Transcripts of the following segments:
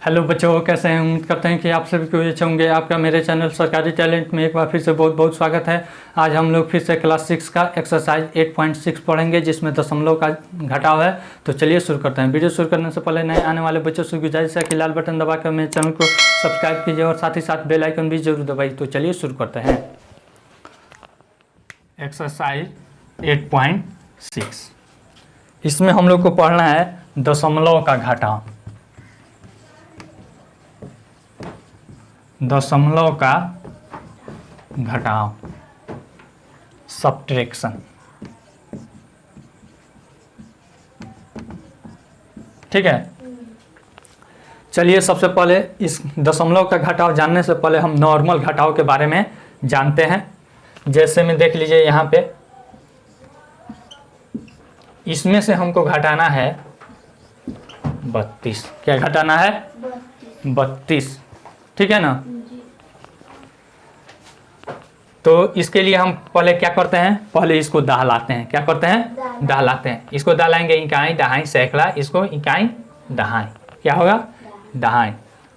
Hello बच्चों, कैसे हैं? उम्मीद करते हैं कि आप सभी को अच्छे होंगे। आपका मेरे चैनल सरकारी टैलेंट में एक बार फिर से बहुत बहुत स्वागत है। आज हम लोग फिर से क्लास 6 का एक्सरसाइज 8.6 पढ़ेंगे, जिसमें दशमलव का घटाव है। तो चलिए शुरू करते हैं। वीडियो शुरू करने से पहले नए आने वाले बच्चों से गुजारिश है कि लाल बटन दबाकर मेरे चैनल को सब्सक्राइब कीजिए और साथ ही साथ बेल आइकन भी जरूर दबाइए। तो चलिए शुरू करते हैं। एक्सरसाइज 8.6, इसमें हम लोग को पढ़ना है दशमलव का घटाव। दशमलव का घटाव, सब्ट्रैक्शन। ठीक है, चलिए सबसे पहले इस दशमलव का घटाव जानने से पहले हम नॉर्मल घटाव के बारे में जानते हैं। जैसे में देख लीजिए यहाँ पे, इसमें से हमको घटाना है 32। क्या घटाना है? 32। ठीक है ना। तो इसके लिए हम पहले क्या करते हैं? पहले इसको दहलाते हैं। क्या करते हैं? दहलाते हैं। इसको दहलाएंगे इकाई दहाई सैकड़ा, इसको इकाई दहाई। क्या होगा? दहाई।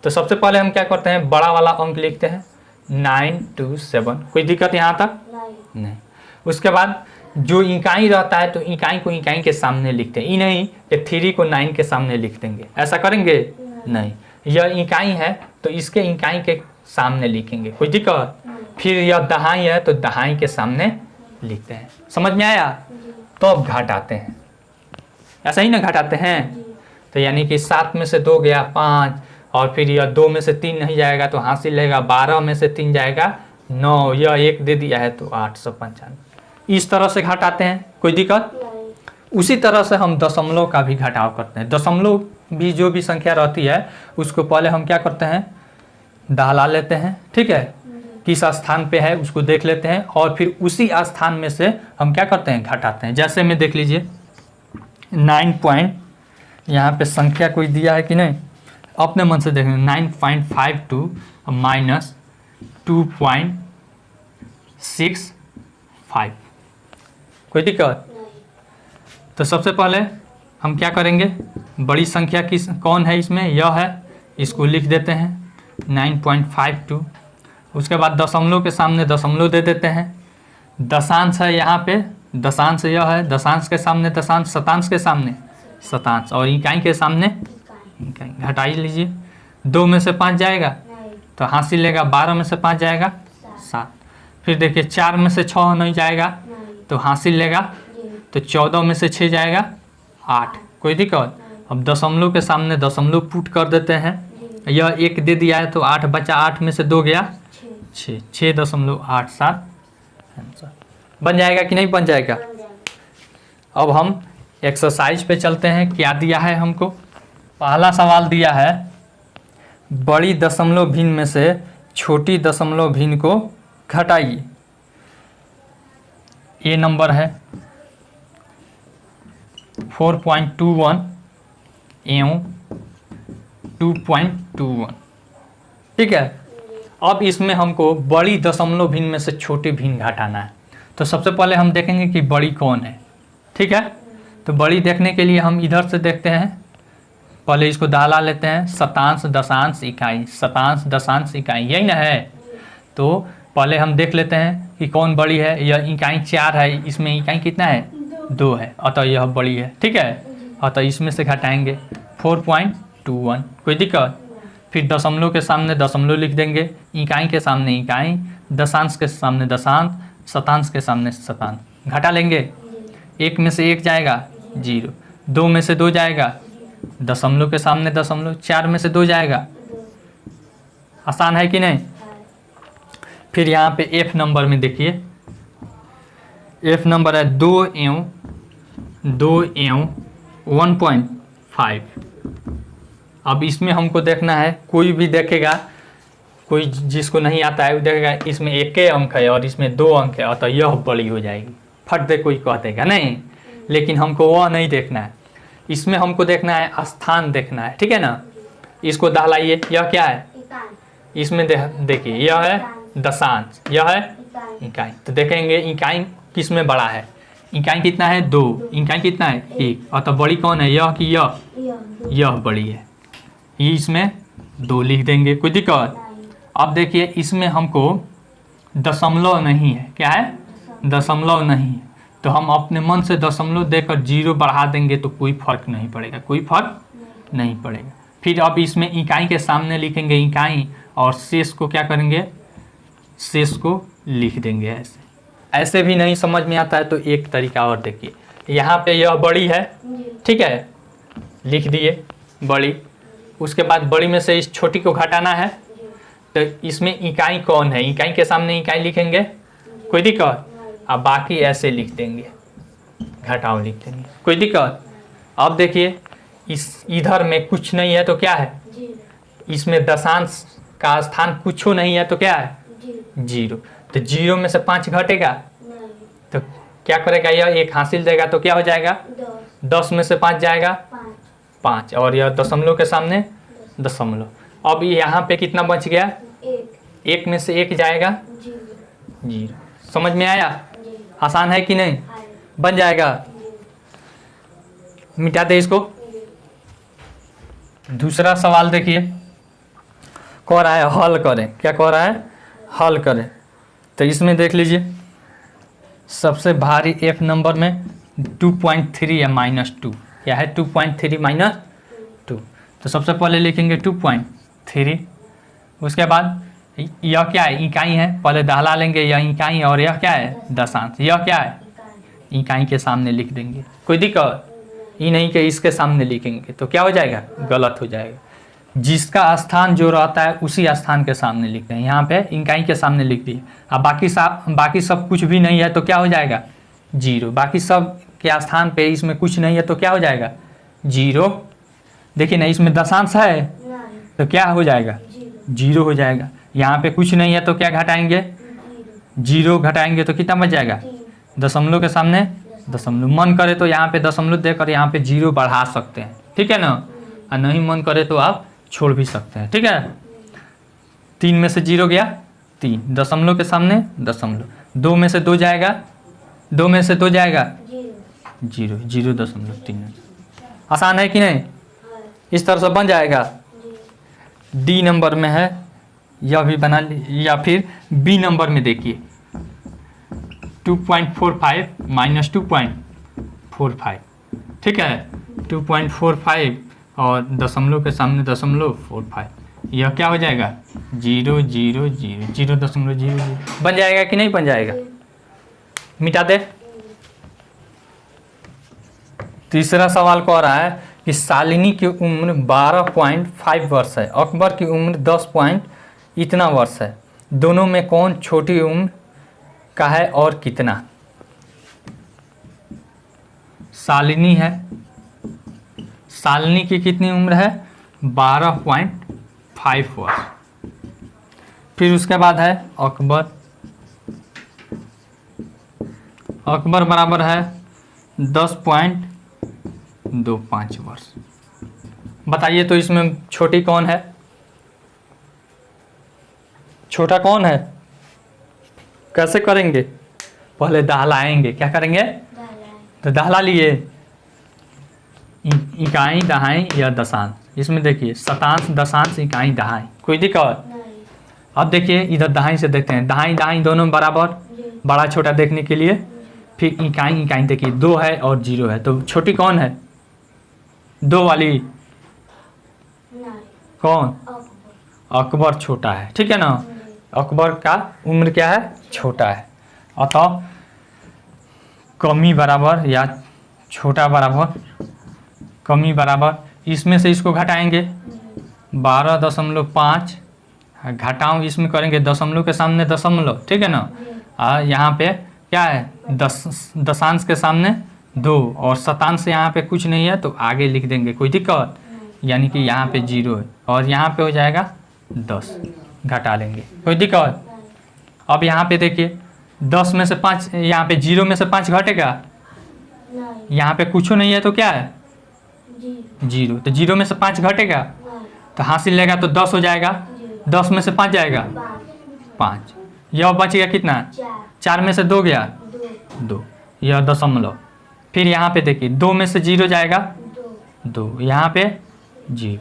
तो सबसे पहले हम क्या करते हैं? बड़ा वाला अंक लिखते हैं 927। कोई दिक्कत यहाँ तक? नहीं। उसके बाद जो इकाई रहता है तो इकाई को इकाई के सामने लिखते हैं। ये नहीं कि 3 को 9 के सामने लिख देंगे, ऐसा करेंगे? नहीं। यह इकाई है तो इसके इकाई के सामने लिखेंगे। कोई दिक्कत? फिर यह दहाई है तो दहाई के सामने लिखते हैं। समझ में आया? तो अब घटाते हैं। ऐसा ही ना घटाते हैं। तो यानी कि 7 में से 2 गया 5, और फिर यह 2 में से 3 नहीं जाएगा तो हासिल रहेगा 12 में से 3 जाएगा 9, यह 1 दे दिया है तो 895। इस तरह से घटाते हैं। कोई दिक्कत? उसी तरह से हम दशमलव का भी घटाव करते हैं। दशमलव भी जो भी संख्या रहती है उसको पहले हम क्या करते हैं? दहला लेते हैं। ठीक है, किस स्थान पे है उसको देख लेते हैं और फिर उसी स्थान में से हम क्या करते हैं? घटाते हैं। जैसे में देख लीजिए 9 यहाँ पे संख्या कोई दिया है कि नहीं, अपने मन से देखें। 9.52 माइनस 2.65। कोई दिक्कत? तो सबसे पहले हम क्या करेंगे? बड़ी संख्या किस कौन है इसमें? यह है, इसको लिख देते हैं 9.52। उसके बाद दशमलव के सामने दशमलव दे देते हैं। दशांश है यहाँ पे, दशांश यह है, दशांश के सामने दशांश, शतांश के सामने शतांश, और इकाई के सामने इकाई। घटाई लीजिए। 2 में से 5 जाएगा तो हासिल लेगा 12 में से 5 जाएगा 7। फिर देखिए 4 में से 6 नहीं जाएगा तो हासिल लेगा, तो 14 में से 6 जाएगा 8। कोई दिक्कत? अब दशमलव के सामने दशमलव पुट कर देते हैं। यह 1 दे दिया है तो 8 बचा, 8 में से 2 गया 6, 6.87 आंसर बन जाएगा कि नहीं बन जाएगा? अब हम एक्सरसाइज पे चलते हैं। क्या दिया है हमको? पहला सवाल दिया है बड़ी दशमलव भिन्न में से छोटी दशमलव भिन्न को घटाइए। ये नंबर है 4.21 एवं 2.21। ठीक है, अब इसमें हमको बड़ी दशमलव भिन्न में से छोटी भिन्न घटाना है। तो सबसे पहले हम देखेंगे कि बड़ी कौन है। ठीक है, तो बड़ी देखने के लिए हम इधर से देखते हैं। पहले इसको दहला लेते हैं। शतांश दशांश इकाई, शतांश दशांश इकाई, यही ना है। तो पहले हम देख लेते हैं कि कौन बड़ी है। यह इकाई 4 है, इसमें इकाई कितना है? 2 है, अतः यह बड़ी है। ठीक है, अतः इसमें से घटाएंगे 4.21। कोई दिक्कत? फिर दशमलव के सामने दशमलव लिख देंगे, इकाई के सामने इकाई, दशांश के सामने दशांश, शतांश के सामने शतांश। घटा लेंगे। 1 में से 1 जाएगा 0, 2 में से 2 जाएगा, दशमलव के सामने दशमलव, 4 में से 2 जाएगा। आसान है कि नहीं? फिर यहाँ पे F नंबर में देखिए, F नंबर है 2 एवं 1.5। अब इसमें हमको देखना है, कोई भी देखेगा, कोई जिसको नहीं आता है वो देखेगा इसमें 1 अंक है और इसमें 2 अंक है, अतः यह बड़ी हो जाएगी। फट दे कोई कह देगा नहीं, लेकिन हमको वह नहीं देखना है। इसमें हमको देखना है स्थान देखना है। ठीक है ना। इसको दहलाइए। यह क्या है? इसमें देखिए, यह है दशांश, यह है इकाई। तो देखेंगे इकाई किस में बड़ा है? इकाई कितना है? 2। इकाई कितना है? 1। और तो बड़ी कौन है? यह कि यह बड़ी है। ये इसमें 2 लिख देंगे, कोई दिक्कत। अब देखिए इसमें हमको दशमलव नहीं है, क्या है, दशमलव नहीं है, तो हम अपने मन से दशमलव देकर 0 बढ़ा देंगे तो कोई फर्क नहीं पड़ेगा, कोई फर्क नहीं पड़ेगा। फिर अब इसमें इकाई के सामने लिखेंगे इकाई और शेष को क्या करेंगे, शेष को लिख देंगे ऐसे। ऐसे भी नहीं समझ में आता है तो एक तरीका और देखिए, यहाँ पे यह बड़ी है, ठीक है, लिख दिए बड़ी, उसके बाद बड़ी में से इस छोटी को घटाना है, तो इसमें इकाई कौन है, इकाई के सामने इकाई लिखेंगे, कोई दिक्कत। अब बाकी ऐसे लिख देंगे, घटाओ लिख देंगे, कोई दिक्कत। अब देखिए इस इधर में कुछ नहीं है तो क्या है, इसमें दशांश का स्थान कुछ नहीं है तो क्या है, 0। तो 0 में से 5 घटेगा तो क्या करेगा, यह 1 हासिल देगा तो क्या हो जाएगा, 10 में से 5 जाएगा 5, और यह दशमलव के सामने दशमलव। अब यहाँ पे कितना बच गया, 1 में से 1 जाएगा 0। समझ में आया, आसान है कि नहीं, बन जाएगा। मिटा दे इसको। दूसरा सवाल देखिए, कह रहा है हल करें, क्या कह रहा है, हल करें। तो इसमें देख लीजिए सबसे भारी F नंबर में 2.3 या -2, क्या है 2.3 -2, तो सबसे पहले लिखेंगे 2.3, उसके बाद यह क्या है, इकाई है, पहले दहला लेंगे, यह इकाई और यह क्या है, दशांश, यह क्या है, इकाई के सामने लिख देंगे, कोई दिक्कत। ये नहीं कि इसके सामने लिखेंगे तो क्या हो जाएगा, गलत हो जाएगा। जिसका स्थान जो रहता है उसी स्थान के सामने लिखते हैं, यहाँ पे इकाई के सामने लिख दिए। अब बाकी सब कुछ भी नहीं है तो क्या हो जाएगा, 0। बाकी सब के स्थान पे इसमें कुछ नहीं है तो क्या हो जाएगा, 0। देखिए ना इसमें दशांश है तो क्या हो जाएगा, 0 हो जाएगा। यहाँ पे कुछ नहीं है तो क्या घटाएंगे, 0 घटाएंगे तो कितना बच जाएगा, दशमलव के सामने दशमलव। मन करे तो यहाँ पे दशमलव देकर यहाँ पे 0 बढ़ा सकते हैं, ठीक है ना, और नहीं मन करे तो आप छोड़ भी सकते हैं, ठीक है। 3 में से 0 गया 3, दशमलव के सामने दशमलव, 2 में से 2 जाएगा, 2 में से 2 जाएगा 0, 0.3। आसान है कि नहीं, इस तरह से बन जाएगा। डी नंबर में है, यह भी बना ली, या फिर बी नंबर में देखिए 2.45 -2.45, ठीक है, 2.45 और दशमलव के सामने दशमलव 45, यह क्या हो जाएगा, 0 0 0 0.00 बन जाएगा कि नहीं बन जाएगा, मिटा दे। तीसरा सवाल कह रहा है कि शालिनी की उम्र 12.5 वर्ष है, अकबर की उम्र 10 इतना वर्ष है, दोनों में कौन छोटी उम्र का है और कितना। शालिनी है, शालिनी की कितनी उम्र है, 12.5 वर्ष। फिर उसके बाद है अकबर, अकबर बराबर है 10.25 वर्ष। बताइए तो इसमें छोटी कौन है, छोटा कौन है, कैसे करेंगे, पहले दहलाएंगे, क्या करेंगे, तो दहला लिए, इकाई दहाई या दशांश। इसमें देखिए शतांश दशांश इकाई दहाई, कोई दिक्कत। अब देखिए इधर दहाई से देखते हैं, दहाई दहाई दोनों बराबर, बड़ा छोटा देखने के लिए। फिर इकाई इकाई देखिए 2 है और 0 है, तो छोटी कौन है, 2 वाली कौन, अकबर छोटा है, ठीक है ना, अकबर का उम्र क्या है, छोटा है, अतः कमी बराबर या छोटा बराबर कमी बराबर, इसमें से इसको घटाएंगे 12.5, घटाओ इसमें करेंगे दशमलव के सामने दशमलव, ठीक है ना, यहाँ पे क्या है, दशांश के सामने 2 और शतांश यहाँ पे कुछ नहीं है तो आगे लिख देंगे, कोई दिक्कत, यानी कि यहाँ पे 0 है और यहाँ पे हो जाएगा 10, घटा लेंगे, कोई दिक्कत। अब यहाँ पे देखिए 10 में से 5, यहाँ पे 0 में से 5 घटेगा, यहाँ पे कुछ नहीं है तो क्या है, 0, तो 0 में से 5 घटेगा तो हासिल लेगा तो 10 हो जाएगा, 10 में से 5 जाएगा 5, यह बच गया कितना, 4 में से 2 गया 2, यह दशमलव। फिर यहाँ पे देखिए 2 में से 0 जाएगा 2, यहाँ पे 0,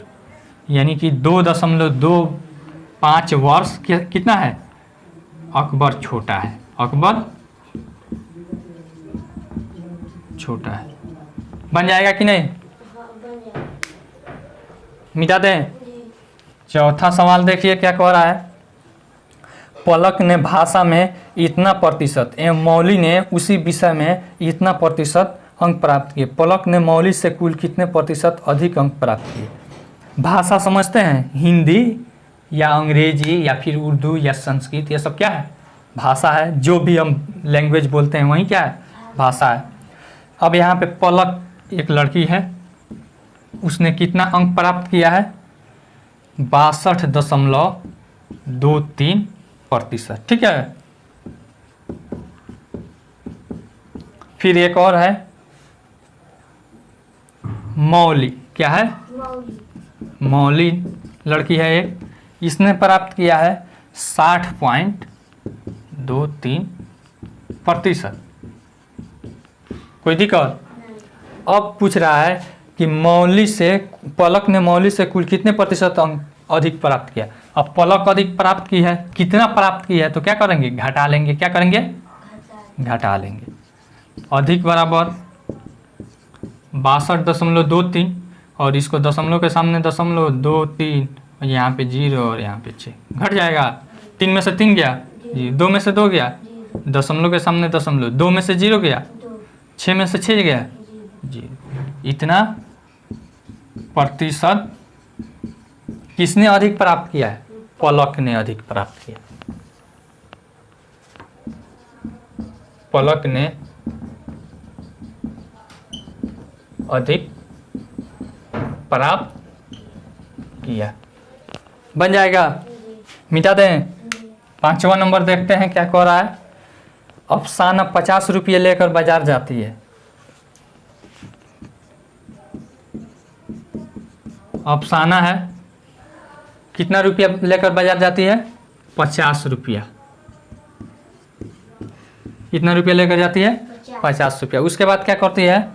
यानी कि 2.25 वर्ष कितना है, अकबर छोटा है, अकबर छोटा है। बन जाएगा कि नहीं? मिटा दें। चौथा सवाल देखिए क्या कह रहा है। पलक ने भाषा में इतना प्रतिशत एवं मौली ने उसी विषय में इतना प्रतिशत अंक प्राप्त किए। पलक ने मौली से कुल कितने प्रतिशत अधिक अंक प्राप्त किए? भाषा समझते हैं, हिंदी या अंग्रेजी या फिर उर्दू या संस्कृत, ये सब क्या है? भाषा है। जो भी हम लैंग्वेज बोलते हैं वही क्या है? भाषा है। अब यहाँ पे पलक एक लड़की है, उसने कितना अंक प्राप्त किया है? 62.23%। ठीक है। फिर एक और है मौली। क्या है? मौली लड़की है एक, इसने प्राप्त किया है 60.23%। कोई दिक्कत? अब पूछ रहा है कि मौली से, पलक ने मौली से कुल कितने प्रतिशत अंक अधिक प्राप्त किया। अब पलक अधिक प्राप्त की है, कितना प्राप्त की है, तो क्या करेंगे? घटा लेंगे। क्या करेंगे? घटा लेंगे। अधिक बराबर 62.23 और इसको दशमलव के सामने 0.23, यहाँ पे 0 और यहाँ पे 6, घट जाएगा। 3 में से 3 गया जी, 2 में से 2 गया, दशमलव के सामने दशमलव, 2 में से 0 गया, 6 में से 6 गया जी। इतना प्रतिशत किसने अधिक प्राप्त किया है? पलक ने अधिक प्राप्त किया। पलक ने अधिक प्राप्त किया। बन जाएगा। मिटा दें। 5वां नंबर देखते हैं क्या कह रहा है। अफसाना 50 रुपये लेकर बाजार जाती है। अफसाना है, कितना रुपया लेकर बाजार जाती है? 50 रुपया। कितना रुपया लेकर जाती है? 50 रुपया। उसके बाद क्या करती है?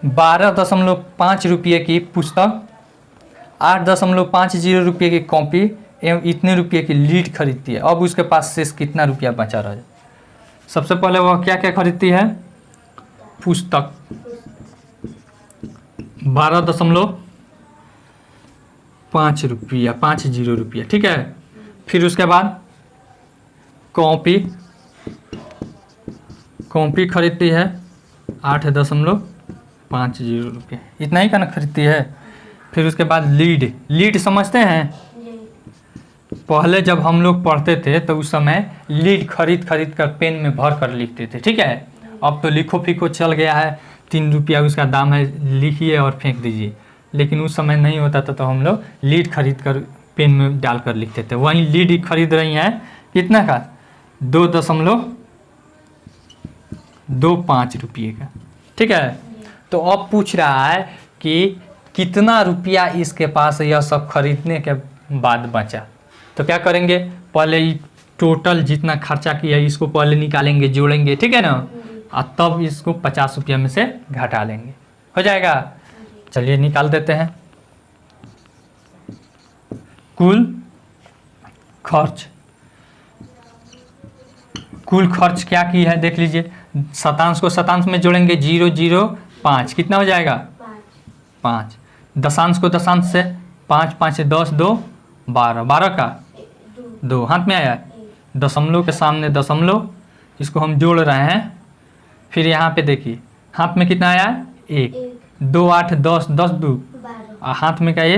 12.5 रुपये की पुस्तक, 8.50 रुपये की कॉपी एवं इतने रुपये की लीड खरीदती है। अब उसके पास शेष कितना रुपया बचा रह जाए? सबसे पहले वह क्या क्या खरीदती है? पुस्तक 12.50 रुपया। ठीक है। फिर उसके बाद कॉपी खरीदती है 8.50 रुपये, इतना ही का ना खरीदती है। फिर उसके बाद लीड समझते हैं? पहले जब हम लोग पढ़ते थे तो उस समय लीड खरीद कर पेन में भर कर लिखते थे। ठीक है। अब तो लिखो फीको चल गया है, 3 रुपया उसका दाम है, लिखिए और फेंक दीजिए। लेकिन उस समय नहीं होता था, तो हम लोग लीड खरीद कर पेन में डाल कर लिखते थे। वहीं लीड खरीद रही हैं कितना का? 2.25 रुपये का। ठीक है। तो अब पूछ रहा है कि कितना रुपया इसके पास यह सब खरीदने के बाद बचा। तो क्या करेंगे? पहले टोटल जितना खर्चा किया इसको पहले निकालेंगे, जोड़ेंगे। ठीक है ना। और तब इसको 50 रुपया में से घटा लेंगे। हो जाएगा। चलिए निकाल देते हैं। कुल खर्च क्या की है देख लीजिए। शतांश को शतांश में जोड़ेंगे, 0.05, कितना हो जाएगा? 5। दशांश को दशांश से 5 5 10 2 12, 12 का 2 हाथ में आया। दशमलव के सामने दशमलव, इसको हम जोड़ रहे हैं। फिर यहाँ पे देखिए हाथ में कितना आया? 1, 2 8 10 10 2, और हाथ में क्या ये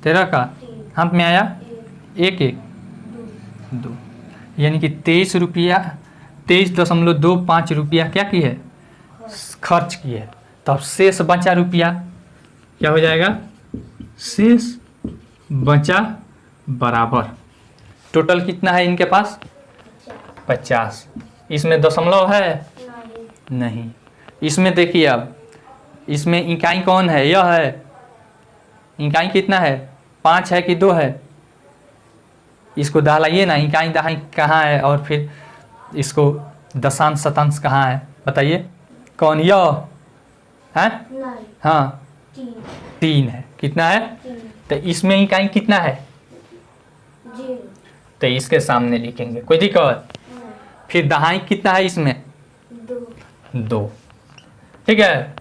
13 का हाथ में आया 1 1 2, यानी कि 23.25 रुपया क्या की है? खर्च की है। तब शेष बचा रुपया क्या हो जाएगा? शेष बचा बराबर टोटल कितना है इनके पास? 50। इसमें दशमलव है? नहीं। इसमें देखिए, अब इसमें इकाई कौन है? यह है। इकाई कितना है? 5 है कि 2 है? इसको दहलाइए ना, इकाई दहाई कहाँ है, और फिर इसको दशांश शतांश कहाँ है बताइए। कौन? यह है? हाँ 3 है। कितना है? तो इसमें इकाई कितना है? 0। तो इसके सामने लिखेंगे, कोई दिक्कत? फिर दहाई कितना है इसमें? 2। ठीक है।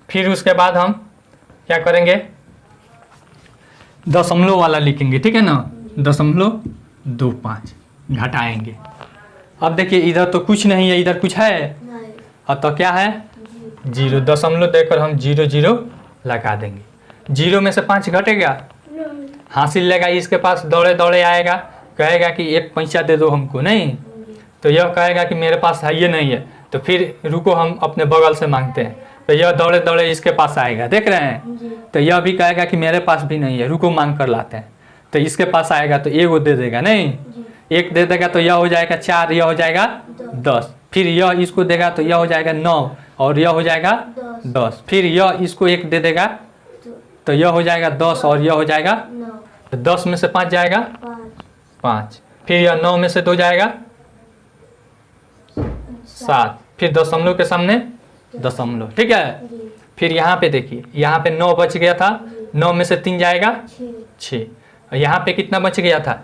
फिर उसके बाद हम क्या करेंगे? दशमलव वाला लिखेंगे, ठीक है ना? 0.25 घटाएंगे। अब देखिए इधर तो कुछ नहीं है, इधर कुछ है और तो क्या है? 0। दशमलव देकर हम 0 लगा देंगे। 0 में से 5 घटेगा, हासिल लेगा, इसके पास दौड़े दौड़े आएगा, कहेगा कि 1 पैसा दे दो हमको, नहीं तो यह कहेगा कि मेरे पास है ये नहीं है, तो फिर रुको हम अपने बगल से मांगते हैं, तो यह दौड़े दौड़े इसके पास आएगा, देख रहे हैं? तो यह भी कहेगा कि मेरे पास भी नहीं है, रुको मांग कर लाते हैं, तो इसके पास आएगा तो 1 दे देगा, नहीं 1 दे देगा तो यह हो जाएगा 4, यह हो जाएगा 10, फिर यह इसको देगा तो यह हो जाएगा 9 और यह हो जाएगा 10, फिर यह इसको 1 दे देगा तो यह हो जाएगा 10 और यह हो जाएगा 9। तो 10 में से 5 जाएगा 5, फिर यह 9 में से 2 जाएगा 7, फिर दशमलव के सामने दशमलव, ठीक है। फिर यहाँ पे देखिए, यहाँ पे 9 बच गया था, 9 में से 3 जाएगा 6, और यहाँ पे कितना बच गया था?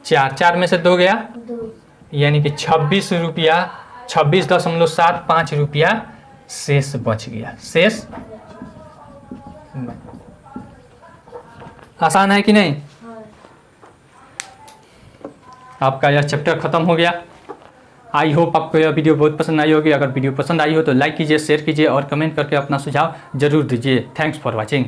4, 4 में से 2 गया 2। यानी कि 26 रुपया, 26.75 रुपया शेष बच गया। शेष आसान है कि नहीं? आपका यह चैप्टर खत्म हो गया। आई होप आपको यह वीडियो बहुत पसंद आई होगी। अगर वीडियो पसंद आई हो तो लाइक कीजिए, शेयर कीजिए और कमेंट करके अपना सुझाव जरूर दीजिए। Thanks for watching.